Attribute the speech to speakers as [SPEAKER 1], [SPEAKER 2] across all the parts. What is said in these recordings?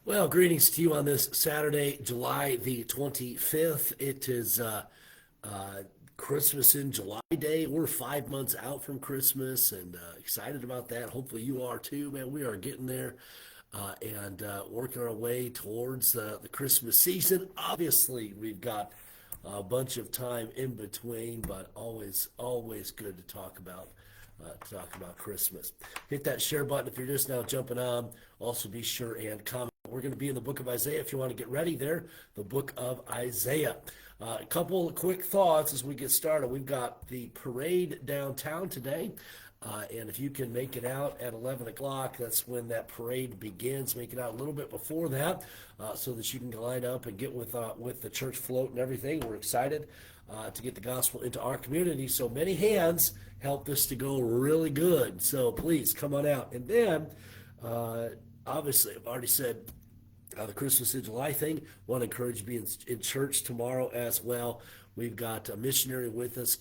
[SPEAKER 1] Well, greetings to you on this Saturday, July the 25th. It is Christmas in July Day. We're 5 months out from Christmas and excited about that. Hopefully, you are too, man. We are getting there and working our way towards the Christmas season. Obviously, we've got a bunch of time in between, but always good to talk about Christmas. Hit that share button if you're just now jumping on. Also, be sure and comment. We're going to be in the book of Isaiah if you want to get ready there. The book of Isaiah. A couple of quick thoughts as we get started. We've got the parade downtown today. And if you can make it out at 11 o'clock, that's when that parade begins. Make it out a little bit before that so that you can line up and get with the church float and everything. We're excited to get the gospel into our community. So many hands help this to go really good. So please come on out. And then, obviously, I've already said the Christmas in July thing. Want to encourage you to be in church tomorrow as well. We've got a missionary with us,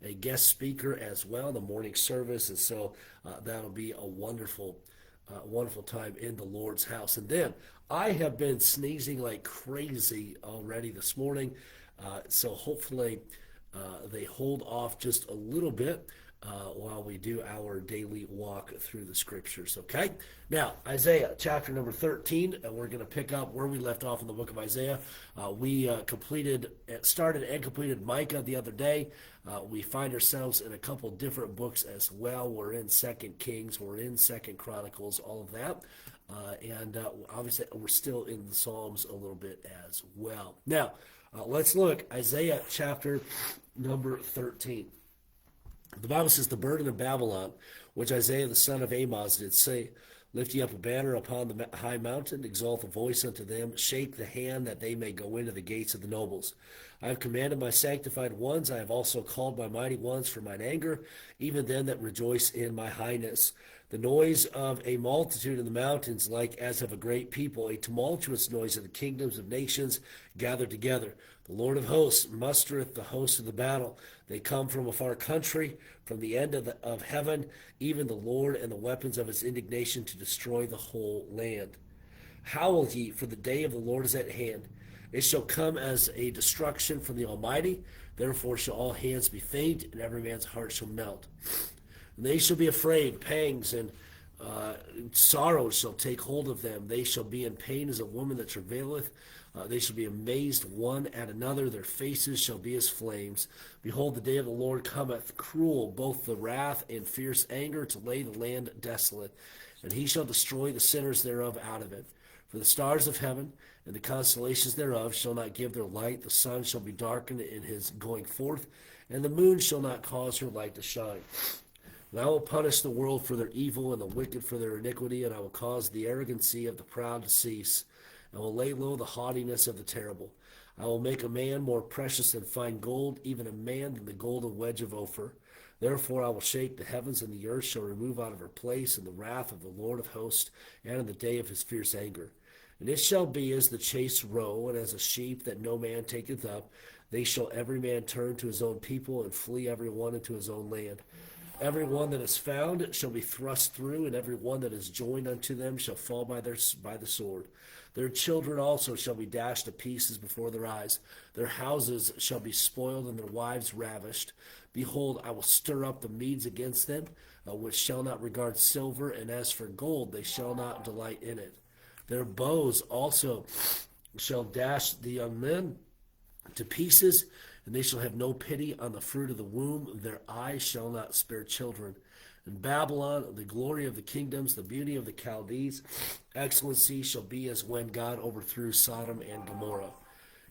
[SPEAKER 1] a guest speaker as well in the morning service, and so that'll be a wonderful time in the Lord's house. And then I have been sneezing like crazy already this morning, so hopefully they hold off just a little bit while we do our daily walk through the scriptures. Okay? Now, Isaiah chapter number 13, and we're going to pick up where we left off in the book of Isaiah. We started and completed Micah the other day. We find ourselves in a couple different books as well. We're in Second Kings, we're in Second Chronicles, all of that. And obviously, we're still in the Psalms a little bit as well. Now, let's look. Isaiah chapter number 13. The Bible says, the burden of Babylon, which Isaiah the son of Amoz did say, lift ye up a banner upon the high mountain, exalt a voice unto them, shake the hand that they may go into the gates of the nobles. I have commanded my sanctified ones, I have also called my mighty ones for mine anger, even them that rejoice in my highness. The noise of a multitude in the mountains, like as of a great people, a tumultuous noise of the kingdoms of nations gathered together. The Lord of hosts mustereth the host of the battle. They come from a far country, from the end of heaven, even the Lord and the weapons of his indignation to destroy the whole land. Howl ye, for the day of the Lord is at hand. It shall come as a destruction from the Almighty. Therefore shall all hands be faint, and every man's heart shall melt. And they shall be afraid, pangs and sorrow shall take hold of them. They shall be in pain as a woman that travaileth. They shall be amazed one at another. Their faces shall be as flames. Behold, the day of the Lord cometh, cruel, both the wrath and fierce anger, to lay the land desolate. And he shall destroy the sinners thereof out of it. For the stars of heaven and the constellations thereof shall not give their light. The sun shall be darkened in his going forth, and the moon shall not cause her light to shine. And I will punish the world for their evil and the wicked for their iniquity, and I will cause the arrogancy of the proud to cease. I will lay low the haughtiness of the terrible. I will make a man more precious than fine gold, even a man than the golden wedge of Ophir. Therefore I will shake the heavens, and the earth shall remove out of her place in the wrath of the Lord of hosts, and in the day of his fierce anger. And it shall be as the chased roe, and as a sheep that no man taketh up. They shall every man turn to his own people, and flee every one into his own land. Every one that is found shall be thrust through, and every one that is joined unto them shall fall by the sword. Their children also shall be dashed to pieces before their eyes. Their houses shall be spoiled, and their wives ravished. Behold, I will stir up the Medes against them, which shall not regard silver, and as for gold, they shall not delight in it. Their bows also shall dash the young men to pieces, and they shall have no pity on the fruit of the womb. Their eyes shall not spare children. In Babylon, the glory of the kingdoms, the beauty of the Chaldees, excellency shall be as when God overthrew Sodom and Gomorrah.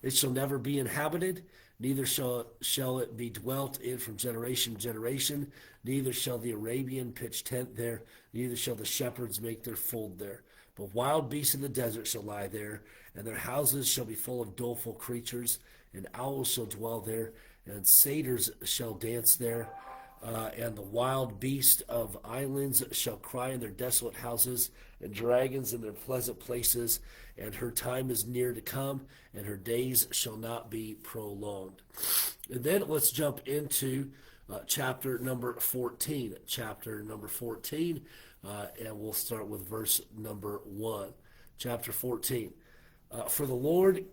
[SPEAKER 1] It shall never be inhabited, neither shall it be dwelt in from generation to generation. Neither shall the Arabian pitch tent there, neither shall the shepherds make their fold there. But wild beasts in the desert shall lie there, and their houses shall be full of doleful creatures, and owls shall dwell there, and satyrs shall dance there, and the wild beasts of islands shall cry in their desolate houses, and dragons in their pleasant places. And her time is near to come, and her days shall not be prolonged. And then let's jump into chapter number 14. Chapter number 14, and we'll start with verse number 1. Chapter 14. For the Lord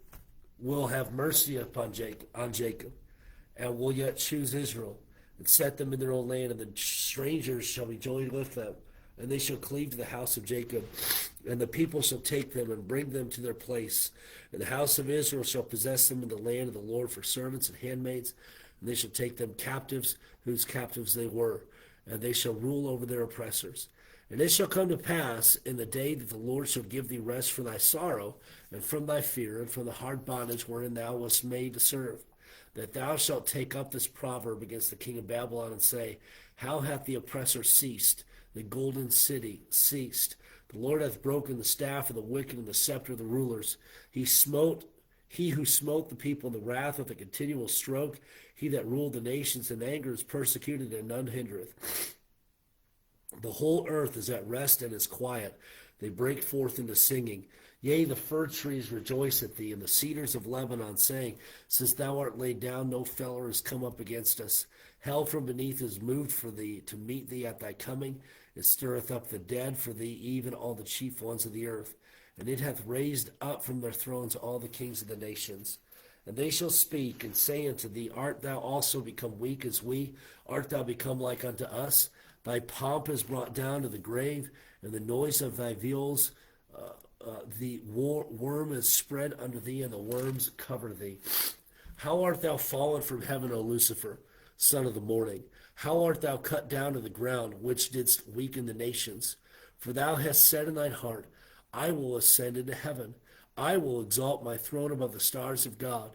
[SPEAKER 1] will have mercy upon Jacob, and will yet choose Israel, and set them in their own land, and the strangers shall be joined with them, and they shall cleave to the house of Jacob, and the people shall take them and bring them to their place, and the house of Israel shall possess them in the land of the Lord for servants and handmaids, and they shall take them captives, whose captives they were, and they shall rule over their oppressors. And it shall come to pass in the day that the Lord shall give thee rest from thy sorrow, and from thy fear, and from the hard bondage wherein thou wast made to serve, that thou shalt take up this proverb against the king of Babylon, and say, How hath the oppressor ceased? The golden city ceased. The Lord hath broken the staff of the wicked and the scepter of the rulers. He who smote the people in the wrath with a continual stroke, he that ruled the nations in anger is persecuted, and none hindereth. The whole earth is at rest and is quiet. They break forth into singing. Yea, the fir trees rejoice at thee, and the cedars of Lebanon, saying, Since thou art laid down, no feller is come up against us. Hell from beneath is moved for thee, to meet thee at thy coming. It stirreth up the dead for thee, even all the chief ones of the earth. And it hath raised up from their thrones all the kings of the nations. And they shall speak, and say unto thee, Art thou also become weak as we? Art thou become like unto us? Thy pomp is brought down to the grave, and the noise of thy viols, the worm is spread under thee, and the worms cover thee. How art thou fallen from heaven, O Lucifer, son of the morning? How art thou cut down to the ground, which didst weaken the nations? For thou hast said in thine heart, I will ascend into heaven. I will exalt my throne above the stars of God.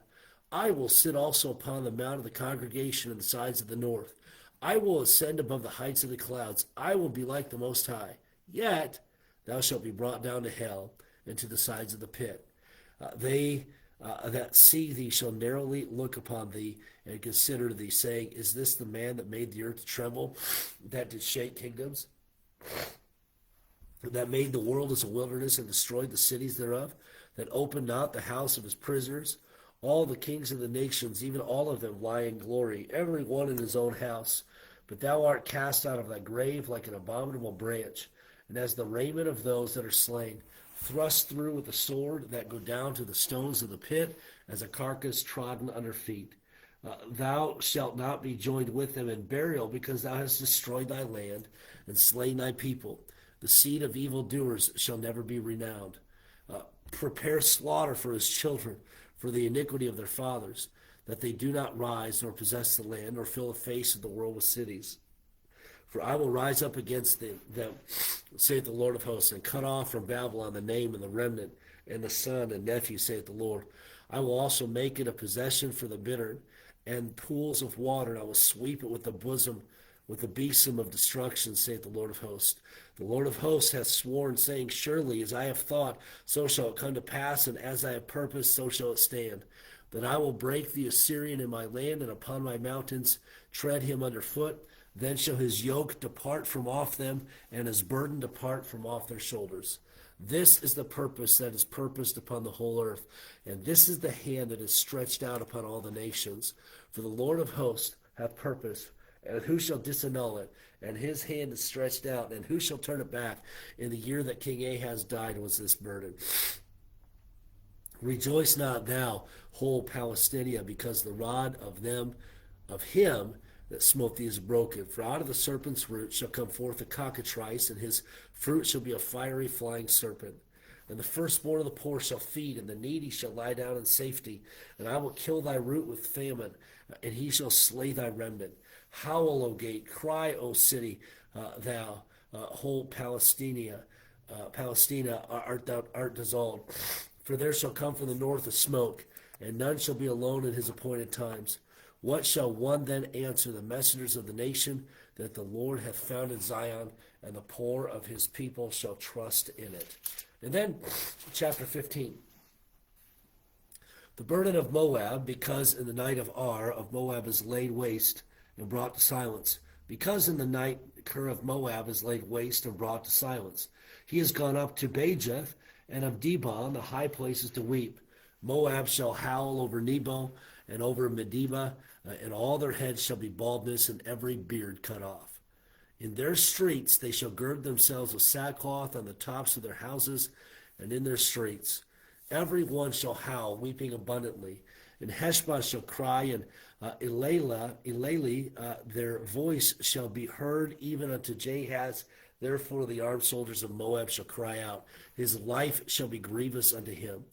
[SPEAKER 1] I will sit also upon the mount of the congregation in the sides of the north. I will ascend above the heights of the clouds. I will be like the Most High. Yet thou shalt be brought down to hell and to the sides of the pit. They that see thee shall narrowly look upon thee and consider thee, saying, Is this the man that made the earth to tremble, that did shake kingdoms, that made the world as a wilderness and destroyed the cities thereof, that opened not the house of his prisoners? All the kings of the nations, even all of them, lie in glory, every one in his own house. But thou art cast out of thy grave like an abominable branch, and as the raiment of those that are slain, thrust through with the sword, that go down to the stones of the pit, as a carcass trodden under feet. Thou shalt not be joined with them in burial, because thou hast destroyed thy land and slain thy people. The seed of evildoers shall never be renowned. Prepare slaughter for his children, for the iniquity of their fathers, that they do not rise, nor possess the land, nor fill the face of the world with cities. For I will rise up against them, saith the Lord of hosts, and cut off from Babylon the name and the remnant, and the son and nephew, saith the Lord. I will also make it a possession for the bittern, and pools of water, and I will sweep it with the besom of destruction, saith the Lord of hosts. The Lord of hosts hath sworn, saying, Surely as I have thought, so shall it come to pass, and as I have purposed, so shall it stand. That I will break the Assyrian in my land, and upon my mountains tread him under foot. Then shall his yoke depart from off them, and his burden depart from off their shoulders. This is the purpose that is purposed upon the whole earth, and this is the hand that is stretched out upon all the nations. For the Lord of hosts hath purpose, and who shall disannul it? And his hand is stretched out, and who shall turn it back? In the year that King Ahaz died was this burden. Rejoice not thou, whole Palestina, because the rod of him that smote thee is broken. For out of the serpent's root shall come forth a cockatrice, and his fruit shall be a fiery flying serpent. And the firstborn of the poor shall feed, and the needy shall lie down in safety. And I will kill thy root with famine, and he shall slay thy remnant. Howl, O gate, cry, O city, thou whole Palestina, art dissolved. For there shall come from the north a smoke, and none shall be alone in his appointed times. What shall one then answer the messengers of the nation? That the Lord hath founded Zion, and the poor of his people shall trust in it. And then, chapter 15. The burden of Moab, because in the night of Ar of Moab is laid waste and brought to silence. Because in the night Ker of Moab is laid waste and brought to silence. He is gone up to Bajeth, and of Dibon, the high places, to weep. Moab shall howl over Nebo, and over Medeba, and all their heads shall be baldness, and every beard cut off. In their streets they shall gird themselves with sackcloth on the tops of their houses and in their streets. Every one shall howl, weeping abundantly. And Heshbon shall cry, and their voice shall be heard even unto Jahaz. Therefore the armed soldiers of Moab shall cry out. His life shall be grievous unto him.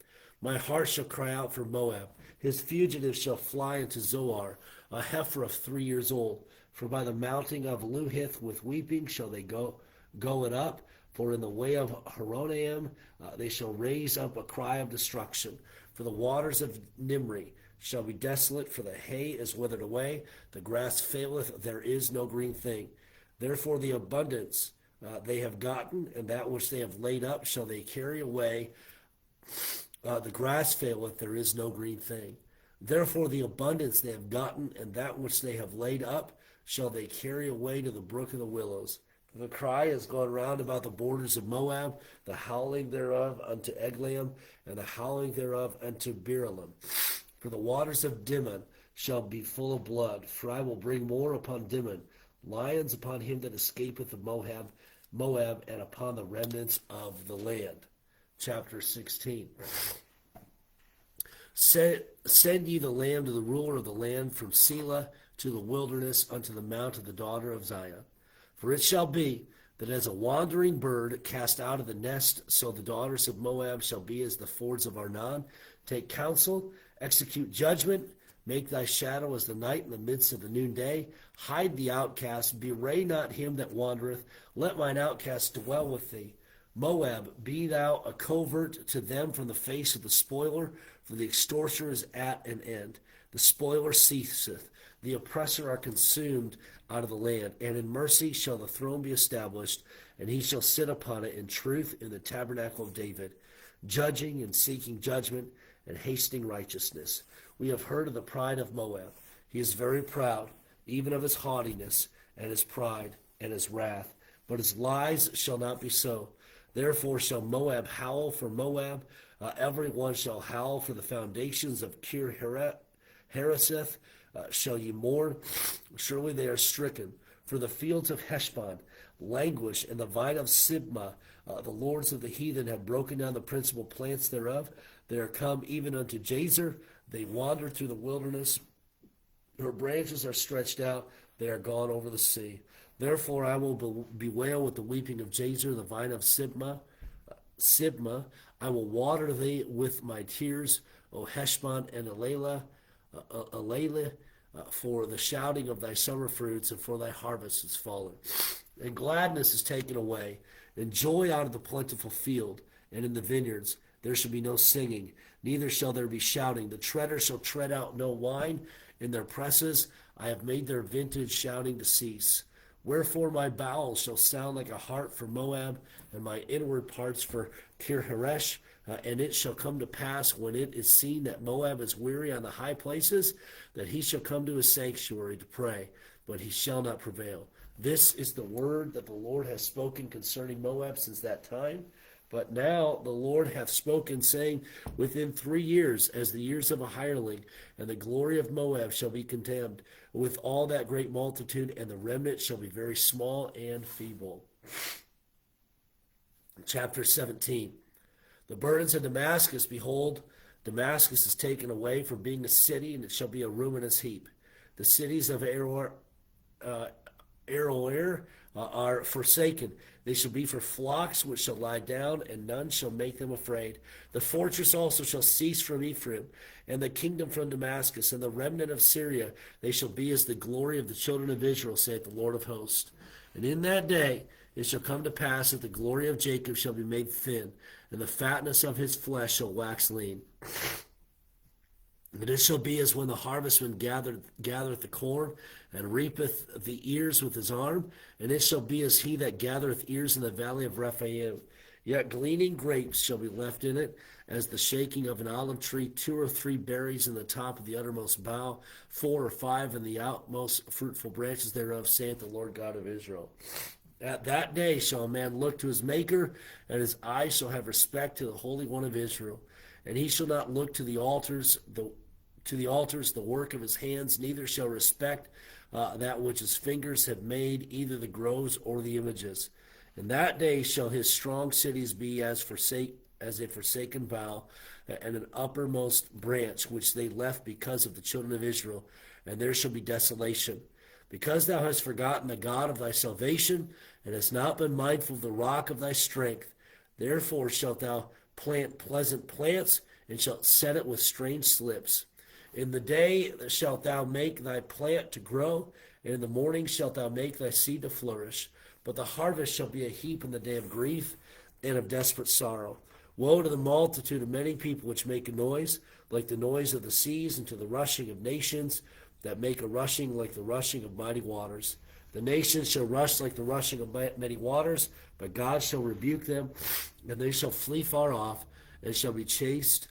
[SPEAKER 1] My heart shall cry out for Moab. His fugitives shall fly into Zoar, a heifer of 3 years old. For by the mounting of Luhith with weeping shall they go it up. For in the way of Horonaim they shall raise up a cry of destruction. For the waters of Nimri shall be desolate, for the hay is withered away, the grass faileth, there is no green thing. Therefore the abundance they have gotten, and that which they have laid up shall they carry away. The grass faileth, there is no green thing. Therefore the abundance they have gotten, and that which they have laid up shall they carry away to the brook of the willows. The cry has gone round about the borders of Moab, the howling thereof unto Eglaim, and the howling thereof unto Beralim. For the waters of Dimon shall be full of blood, for I will bring more upon Dimon, lions upon him that escapeth of Moab, and upon the remnants of the land. Chapter 16. Send ye the lamb to the ruler of the land from Selah to the wilderness unto the mount of the daughter of Zion. For it shall be that as a wandering bird cast out of the nest, so the daughters of Moab shall be as the fords of Arnon. Take counsel, execute judgment, make thy shadow as the night in the midst of the noonday. Hide the outcast, bewray not him that wandereth. Let mine outcast dwell with thee. Moab, be thou a covert to them from the face of the spoiler, for the extortioner is at an end. The spoiler ceaseth, the oppressor are consumed out of the land, and in mercy shall the throne be established, and he shall sit upon it in truth in the tabernacle of David, judging and seeking judgment and hastening righteousness. We have heard of the pride of Moab. He is very proud, even of his haughtiness and his pride and his wrath, but his lies shall not be so. Therefore shall Moab howl for Moab, every one shall howl for the foundations of Kir Hareseth. Shall ye mourn? Surely they are stricken. For the fields of Heshbon languish, and the vine of Sibmah, the lords of the heathen have broken down the principal plants thereof. They are come even unto Jazer. They wander through the wilderness. Her branches are stretched out. They are gone over the sea. Therefore I will bewail with the weeping of Jazer, the vine of Sibmah. I will water thee with my tears, O Heshbon and Elelah, for the shouting of thy summer fruits and for thy harvest is fallen. And gladness is taken away, and joy out of the plentiful field, and in the vineyards there shall be no singing, neither shall there be shouting. The treader shall tread out no wine in their presses. I have made their vintage shouting to cease. Wherefore my bowels shall sound like a harp for Moab, and my inward parts for Kirharesh. And it shall come to pass, when it is seen that Moab is weary on the high places, that he shall come to his sanctuary to pray, but he shall not prevail. This is the word that the Lord has spoken concerning Moab since that time. But now the Lord hath spoken, saying, within 3 years, as the years of a hireling, and the glory of Moab shall be contemned, with all that great multitude, and the remnant shall be very small and feeble. Chapter 17. The burdens of Damascus, behold, Damascus is taken away from being a city, and it shall be a ruinous heap. The cities of Aroer are forsaken. They shall be for flocks which shall lie down, and none shall make them afraid. The fortress also shall cease from Ephraim, and the kingdom from Damascus, and the remnant of Syria. They shall be as the glory of the children of Israel, saith the Lord of hosts. And in that day it shall come to pass that the glory of Jacob shall be made thin, and the fatness of his flesh shall wax lean. And it shall be as when the harvestman gathereth the corn, and reapeth the ears with his arm, and it shall be as he that gathereth ears in the valley of Rephaim. Yet gleaning grapes shall be left in it, as the shaking of an olive tree, 2 or 3 berries in the top of the uttermost bough, 4 or 5 in the outmost fruitful branches thereof, saith the Lord God of Israel. At that day shall a man look to his Maker, and his eyes shall have respect to the Holy One of Israel. And he shall not look to the altars, to the altars the work of his hands, neither shall respect that which his fingers have made, either the groves or the images. In that day shall his strong cities be as a forsaken bough, and an uppermost branch which they left because of the children of Israel, and there shall be desolation. Because thou hast forgotten the God of thy salvation, and hast not been mindful of the rock of thy strength, therefore shalt thou plant pleasant plants, and shalt set it with strange slips. In the day shalt thou make thy plant to grow, and in the morning shalt thou make thy seed to flourish. But the harvest shall be a heap in the day of grief and of desperate sorrow. Woe to the multitude of many people which make a noise, like the noise of the seas, and to the rushing of nations that make a rushing like the rushing of mighty waters. The nations shall rush like the rushing of many waters, but God shall rebuke them, and they shall flee far off, and shall be chased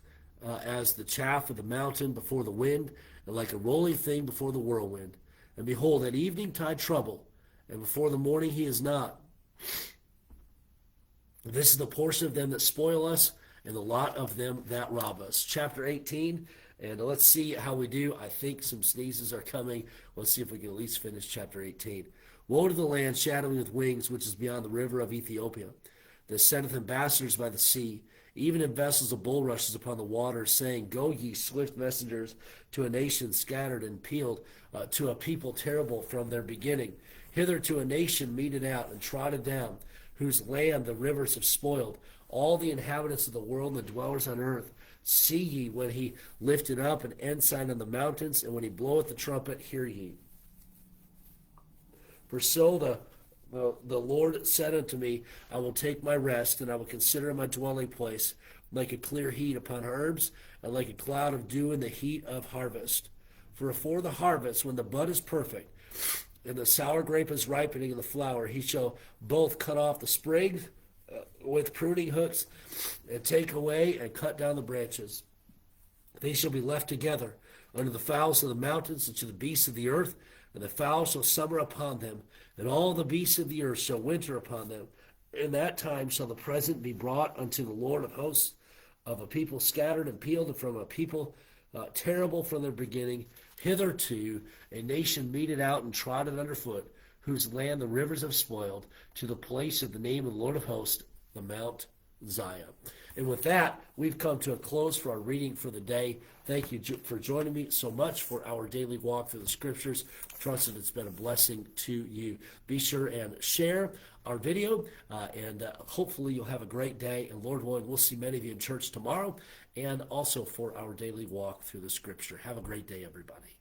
[SPEAKER 1] as the chaff of the mountain before the wind, and like a rolling thing before the whirlwind. And behold, at eventide trouble, and before the morning he is not. This is the portion of them that spoil us, and the lot of them that rob us. Chapter 18, and let's see how we do. I think some sneezes are coming. Let's see if we can at least finish chapter 18. Woe to the land shadowing with wings, which is beyond the river of Ethiopia, that sendeth ambassadors by the sea, even in vessels of bulrushes upon the waters, saying, Go ye swift messengers to a nation scattered and peeled, to a people terrible from their beginning. Hither to a nation meted out and trodden down, whose land the rivers have spoiled. All the inhabitants of the world and the dwellers on earth, see ye when he lifted up an ensign on the mountains, and when he bloweth the trumpet, hear ye. For so the Lord said unto me, I will take my rest, and I will consider my dwelling place, like a clear heat upon herbs, and like a cloud of dew in the heat of harvest. For afore the harvest, when the bud is perfect, and the sour grape is ripening in the flower, he shall both cut off the sprigs with pruning hooks, and take away and cut down the branches. They shall be left together unto the fowls of the mountains, and to the beasts of the earth, and the fowls shall summer upon them, and all the beasts of the earth shall winter upon them. In that time shall the present be brought unto the Lord of hosts, of a people scattered and peeled, and from a people terrible from their beginning, hitherto a nation meted out and trodden under foot, whose land the rivers have spoiled, to the place of the name of the Lord of hosts, the Mount Zion. And with that, we've come to a close for our reading for the day. Thank you for joining me so much for our daily walk through the scriptures. Trust that it's been a blessing to you. Be sure and share our video, and hopefully you'll have a great day. And Lord willing, we'll see many of you in church tomorrow, and also for our daily walk through the scripture. Have a great day, everybody.